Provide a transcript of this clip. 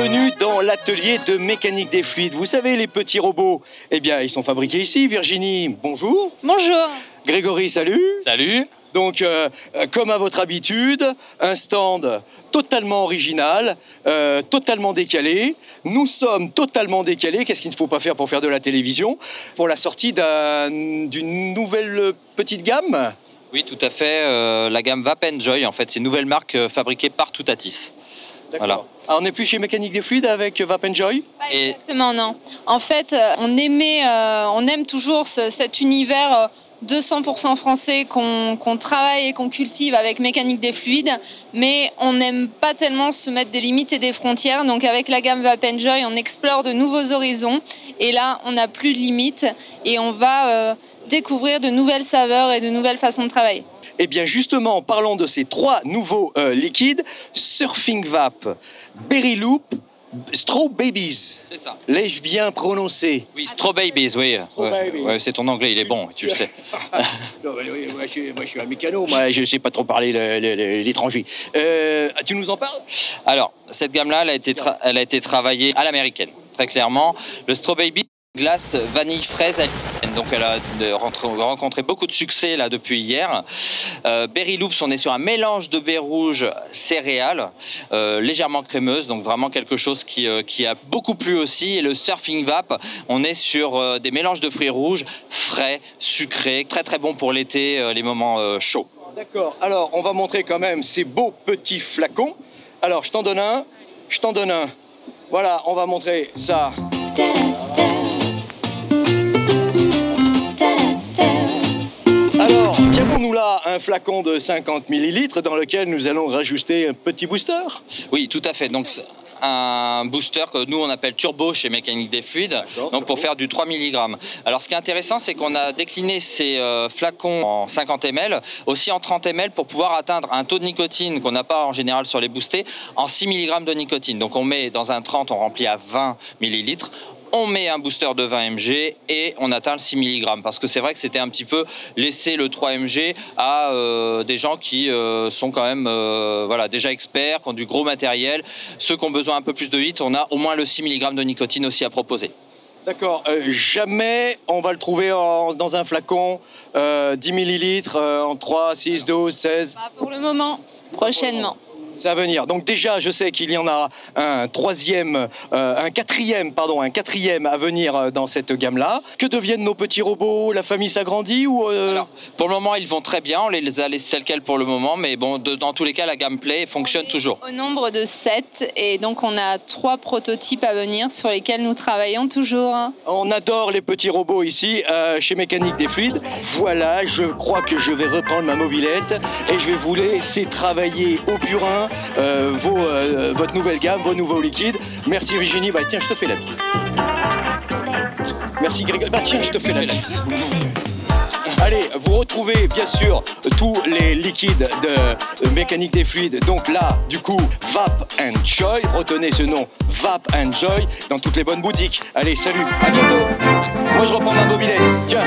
Bienvenue dans l'atelier de mécanique des fluides. Vous savez, les petits robots, eh bien, ils sont fabriqués ici. Virginie, bonjour. Bonjour. Grégory, salut. Salut. Donc, comme à votre habitude, un stand totalement original, totalement décalé. Nous sommes totalement décalés. Qu'est-ce qu'il ne faut pas faire pour faire de la télévision? Pour la sortie d'une nouvelle petite gamme. Oui, tout à fait. La gamme Vap Enjoy, en fait, c'est une nouvelle marque fabriquée par Toutatis. D'accord. Voilà. Alors, on n'est plus chez Mécanique des Fluides avec Vap Enjoy? Exactement, non. En fait, on aime toujours cet univers 200% français qu'on travaille et qu'on cultive avec Mécanique des Fluides, mais on n'aime pas tellement se mettre des limites et des frontières. Donc avec la gamme Vap Enjoy, on explore de nouveaux horizons et là, on n'a plus de limites et on va découvrir de nouvelles saveurs et de nouvelles façons de travailler. Eh bien justement, parlons de ces trois nouveaux liquides, Surfing Vap, Berry Loop, Straw Babies. C'est ça. L'ai-je bien prononcé? Oui, Straw Babies, oui. Babies. Ouais, c'est ton anglais, il est bon, tu le sais. Non, moi, je suis un mécano, moi je ne sais pas trop parler l'étranger. Tu nous en parles? Alors, cette gamme-là, elle a été travaillée à l'américaine, très clairement. Le Straw Baby, glace vanille fraise. Donc elle a rencontré beaucoup de succès là depuis hier. Berry Loops, on est sur un mélange de baies rouges céréales, légèrement crémeuse, donc vraiment quelque chose qui a beaucoup plu aussi. Et le Surfing Vap, on est sur des mélanges de fruits rouges, frais, sucrés, très très bon pour l'été, les moments chauds. D'accord, alors on va montrer quand même ces beaux petits flacons. Alors je t'en donne un, je t'en donne un. Voilà, on va montrer ça. Alors, qu'avons-nous là? Un flacon de 50 ml dans lequel nous allons rajouter un petit booster? Oui, tout à fait. Donc, un booster que nous, on appelle turbo chez Mécanique des Fluides, donc pour faire du 3 mg. Alors, ce qui est intéressant, c'est qu'on a décliné ces flacons en 50 ml, aussi en 30 ml pour pouvoir atteindre un taux de nicotine qu'on n'a pas en général sur les boostés, en 6 mg de nicotine. Donc, on met dans un 30, on remplit à 20 ml. On met un booster de 20 mg et on atteint le 6 mg. Parce que c'est vrai que c'était un petit peu laisser le 3 mg à des gens qui sont quand même voilà, déjà experts, qui ont du gros matériel. Ceux qui ont besoin un peu plus de hit, on a au moins le 6 mg de nicotine aussi à proposer. D'accord. Jamais on va le trouver dans un flacon 10 ml en 3, 6, 12, 16. Pour le moment, prochainement. C'est à venir. Donc déjà, je sais qu'il y en a un quatrième à venir dans cette gamme-là. Que deviennent nos petits robots? La famille s'agrandit ou Alors, pour le moment, ils vont très bien. On les a laissés tels quels pour le moment, mais bon, dans tous les cas, la gamme Play fonctionne toujours. Au nombre de 7, et donc on a 3 prototypes à venir sur lesquels nous travaillons toujours. On adore les petits robots ici chez Mécanique des Fluides. Voilà, je crois que je vais reprendre ma mobilette et je vais vous laisser travailler au purin votre nouvelle gamme, vos nouveaux liquides. Merci Virginie, bah tiens, je te fais la bise. Merci Grégory, bah tiens, je te fais la bise. Allez, vous retrouvez bien sûr tous les liquides de Mécanique des Fluides. Donc là, du coup, Vap Enjoy, retenez ce nom, Vap Enjoy, dans toutes les bonnes boutiques. Allez, salut, à bientôt. Moi je reprends ma mobilette, tiens.